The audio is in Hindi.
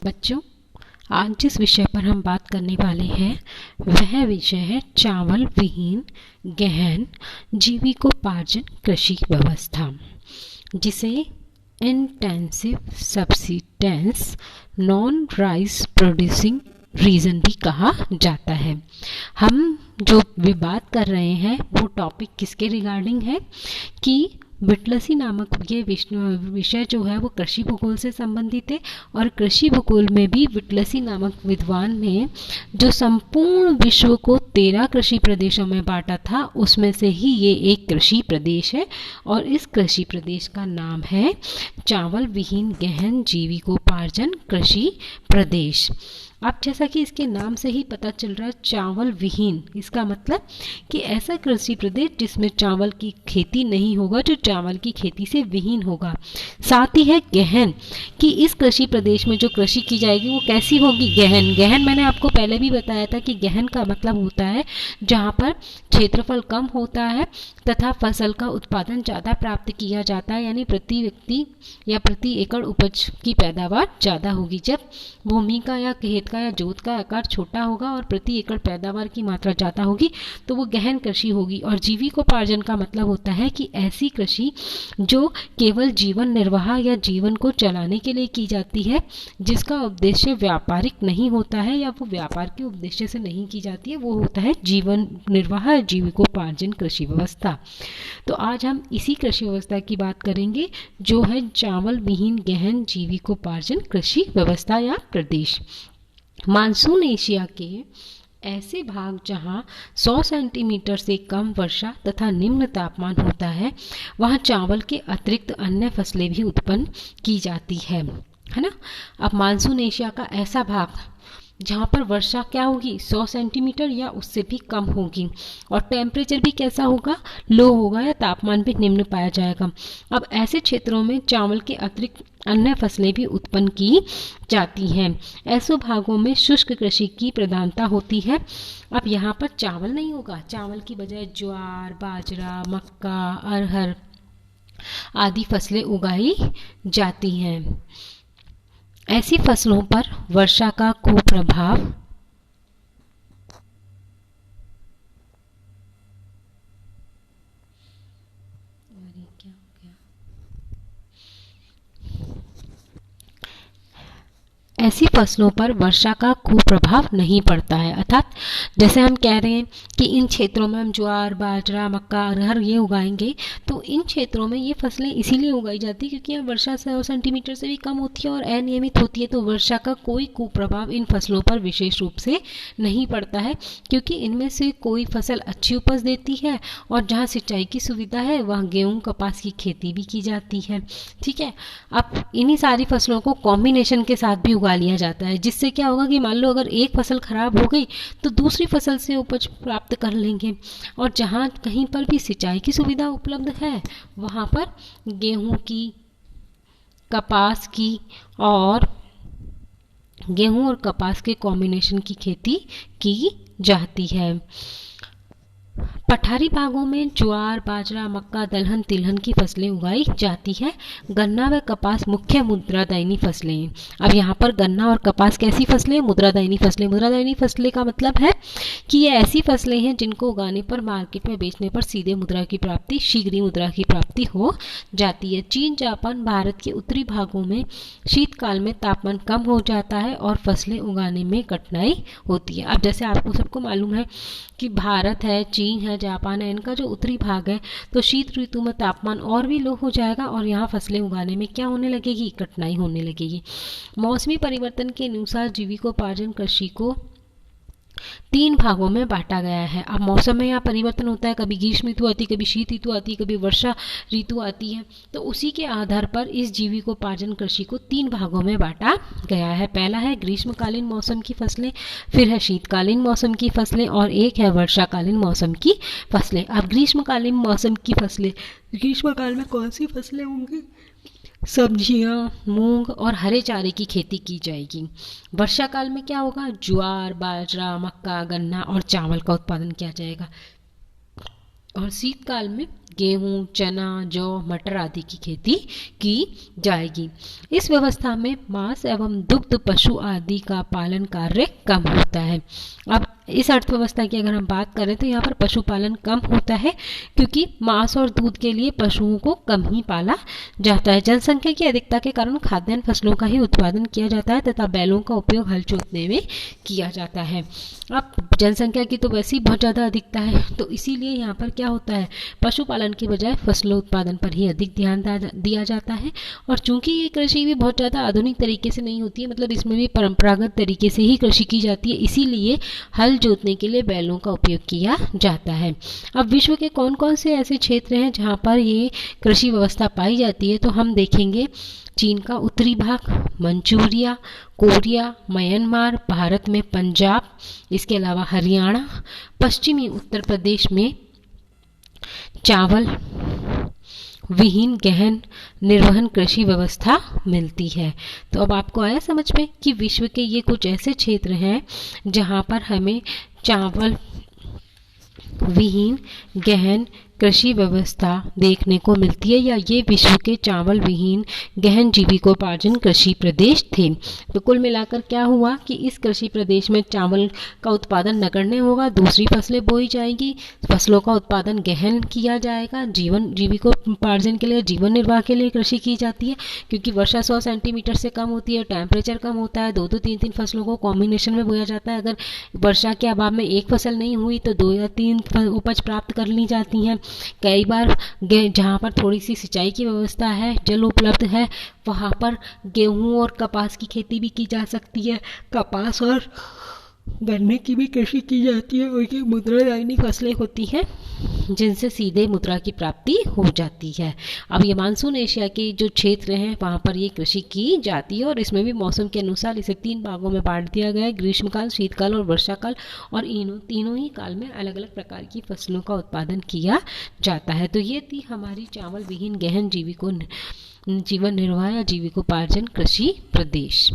बच्चों, आज जिस विषय पर हम बात करने वाले हैं वह विषय है चावल विहीन गहन जीविकोपार्जन कृषि व्यवस्था, जिसे intensive subsistence non rice producing region भी कहा जाता है। हम जो भी बात कर रहे हैं वो टॉपिक किसके रिगार्डिंग है कि विटलसी नामक ये विषय जो है वो कृषि भूगोल से संबंधित है, और कृषि भूगोल में भी विटलसी नामक विद्वान ने जो संपूर्ण विश्व को 13 कृषि प्रदेशों में बांटा था उसमें से ही ये एक कृषि प्रदेश है, और इस कृषि प्रदेश का नाम है चावल विहीन गहन जीविकोपार्जन कृषि प्रदेश। अब जैसा कि इसके नाम से ही पता चल रहा है चावल विहीन, इसका मतलब कि ऐसा कृषि प्रदेश जिसमें चावल की खेती नहीं होगा, जो चावल की खेती से विहीन होगा। साथ ही है गहन, कि इस कृषि प्रदेश में जो कृषि की जाएगी वो कैसी होगी, गहन। गहन मैंने आपको पहले भी बताया था कि गहन का मतलब होता है जहाँ पर क्षेत्रफल कम होता है तथा फसल का उत्पादन ज़्यादा प्राप्त किया जाता है, यानी प्रति व्यक्ति या प्रति एकड़ उपज की पैदावार ज़्यादा होगी। जब भूमि का या खेत का या जोत का आकार छोटा होगा और प्रति एकड़ पैदावार की मात्रा ज़्यादा होगी तो वो गहन कृषि होगी। और जीविकोपार्जन का मतलब होता है कि ऐसी कृषि जो केवल जीवन निर्वाह या जीवन को चलाने के लिए की जाती है, जिसका उद्देश्य व्यापारिक नहीं होता है या वो व्यापार के उद्देश्य से नहीं की जाती है, वो होता है जीवन निर्वाह जीविकोपार्जन कृषि व्यवस्था। तो आज हम इसी कृषि व्यवस्था की बात करेंगे जो है चावल विहीन गहन जीविकोपार्जन कृषि व्यवस्था या प्रदेश। मानसून एशिया के ऐसे भाग जहां 100 सेंटीमीटर से कम वर्षा तथा निम्न तापमान होता है वहां चावल के अतिरिक्त अन्य फसलें भी उत्पन्न की जाती है ना। अब मानसून एशिया का ऐसा भाग जहाँ पर वर्षा क्या होगी 100 सेंटीमीटर या उससे भी कम होगी, और टेम्परेचर भी कैसा होगा, लो होगा, या तापमान भी निम्न पाया जाएगा। अब ऐसे क्षेत्रों में चावल के अतिरिक्त अन्य फसलें भी उत्पन्न की जाती हैं। ऐसे भागों में शुष्क कृषि की प्रधानता होती है। अब यहाँ पर चावल नहीं होगा, चावल की बजाय ज्वार, बाजरा, मक्का, अरहर आदि फसलें उगाई जाती हैं। ऐसी फसलों पर वर्षा का कुप्रभाव ऐसी फसलों पर वर्षा का कुप्रभाव नहीं पड़ता है। अर्थात जैसे हम कह रहे हैं कि इन क्षेत्रों में हम ज्वार, बाजरा, मक्का, अरहर ये उगाएंगे, तो इन क्षेत्रों में ये फसलें इसीलिए उगाई जाती है क्योंकि यहाँ वर्षा 100 सेंटीमीटर से भी कम होती है और अनियमित होती है, तो वर्षा का कोई कुप्रभाव इन फसलों पर विशेष रूप से नहीं पड़ता है, क्योंकि इनमें से कोई फसल अच्छी उपज देती है और जहाँ सिंचाई की सुविधा है वहाँ गेहूँ, कपास की खेती भी की जाती है। ठीक है, अब इन्हीं सारी फसलों को कॉम्बिनेशन के साथ भी लिया जाता है, जिससे क्या होगा कि मान लो अगर एक फसल खराब हो गई तो दूसरी फसल से उपज प्राप्त कर लेंगे, और जहां कहीं पर भी सिंचाई की सुविधा उपलब्ध है वहां पर गेहूं की, कपास की और गेहूं और कपास के कॉम्बिनेशन की खेती की जाती है। पठारी भागों में ज्वार, बाजरा, मक्का, दलहन, तिलहन की फसलें उगाई जाती है। गन्ना व कपास मुख्य मुद्रादायिनी फसलें हैं। अब यहाँ पर गन्ना और कपास कैसी फसलें हैं, मुद्रादायिनी फसलें। मुद्रादायिनी फसलें का मतलब है कि ये ऐसी फसलें हैं जिनको उगाने पर मार्केट में बेचने पर सीधे मुद्रा की प्राप्ति, शीघ्र मुद्रा की प्राप्ति हो जाती है। चीन, जापान, भारत के उत्तरी भागों में शीतकाल में तापमान कम हो जाता है और फसलें उगाने में कठिनाई होती है। अब जैसे आपको सबको मालूम है कि भारत है, चीन है, जापान है, इनका जो उत्तरी भाग है तो शीत ऋतु में तापमान और भी लो हो जाएगा और यहाँ फसलें उगाने में क्या होने लगेगी, कठिनाई होने लगेगी। मौसमी परिवर्तन के अनुसार जीविकोपार्जन कृषि को 3 भागों में बांटा गया है। अब मौसम में यहाँ परिवर्तन होता है, कभी ग्रीष्म ऋतु आती है, कभी शीत ऋतु आती है, कभी वर्षा ऋतु आती है, तो उसी के आधार पर इस जीविकोपार्जन कृषि को 3 भागों में बांटा गया है। पहला है ग्रीष्मकालीन मौसम की फसलें, फिर है शीतकालीन मौसम की फसलें और एक है वर्षाकालीन मौसम की फसलें। अब ग्रीष्मकालीन मौसम की फसलें, ग्रीष्मकाल में कौन सी फसलें होंगी, सब्जियां, मूंग और हरे चारे की खेती की जाएगी। वर्षा काल में क्या होगा, ज्वार, बाजरा, मक्का, गन्ना और चावल का उत्पादन किया जाएगा, और शीतकाल में गेहूं, चना, जौ, मटर आदि की खेती की जाएगी। इस व्यवस्था में मांस एवं दुग्ध पशु आदि का पालन कार्य कम होता है। अब इस अर्थव्यवस्था की अगर हम बात करें तो यहाँ पर पशुपालन कम होता है, क्योंकि मांस और दूध के लिए पशुओं को कम ही पाला जाता है। जनसंख्या की अधिकता के कारण खाद्यान्न फसलों का ही उत्पादन किया जाता है तथा बैलों का उपयोग हल जोतने में किया जाता है। अब जनसंख्या की तो वैसे ही बहुत ज़्यादा अधिकता है, तो इसीलिए यहाँ पर क्या होता है, पशुपालन की बजाय फसलों उत्पादन पर ही अधिक ध्यान दिया जाता है। और चूंकि ये कृषि भी बहुत ज़्यादा आधुनिक तरीके से नहीं होती है, मतलब इसमें भी परंपरागत तरीके से ही कृषि की जाती है, इसीलिए हल जोतने के लिए बैलों का उपयोग किया जाता है। अब विश्व के कौन कौन से ऐसे क्षेत्र हैं जहाँ पर ये कृषि व्यवस्था पाई जाती है, तो हम देखेंगे चीन का उत्तरी भाग, मंचूरिया, कोरिया, म्यांमार, भारत में पंजाब, इसके अलावा हरियाणा, पश्चिमी उत्तर प्रदेश में चावल विहीन गहन निर्वहन कृषि व्यवस्था मिलती है। तो अब आपको आया समझ में कि विश्व के ये कुछ ऐसे क्षेत्र हैं जहाँ पर हमें चावल विहीन गहन कृषि व्यवस्था देखने को मिलती है, या ये विश्व के चावल विहीन गहन जीविकोपार्जन कृषि प्रदेश थे। तो कुल मिलाकर क्या हुआ कि इस कृषि प्रदेश में चावल का उत्पादन नगण्य होगा, दूसरी फसलें बोई जाएगी, फसलों का उत्पादन गहन किया जाएगा, जीविकोपार्जन के लिए, जीवन निर्वाह के लिए कृषि की जाती है, क्योंकि वर्षा 100 सेंटीमीटर से कम होती है, टेम्परेचर कम होता है, 2-2, 3-3 फसलों को कॉम्बिनेशन में बोया जाता है। अगर वर्षा के अभाव में एक फसल नहीं हुई तो 2 या 3 उपज प्राप्त कर ली जाती हैं। कई बार जहाँ पर थोड़ी सी सिंचाई की व्यवस्था है, जल उपलब्ध है, वहाँ पर गेहूं और कपास की खेती भी की जा सकती है। कपास और गन्ने की भी कृषि की जाती है, और ये मुद्रादायनी फसलें होती हैं जिनसे सीधे मुद्रा की प्राप्ति हो जाती है। अब ये मानसून एशिया के जो क्षेत्र हैं वहाँ पर ये कृषि की जाती है, और इसमें भी मौसम के अनुसार इसे 3 भागों में बांट दिया गया है, ग्रीष्मकाल, शीतकाल और वर्षाकाल, और तीनों ही काल में अलग अलग प्रकार की फसलों का उत्पादन किया जाता है। तो ये थी हमारी चावल विहीन गहन जीवन निर्वाह या जीविकोपार्जन कृषि प्रदेश।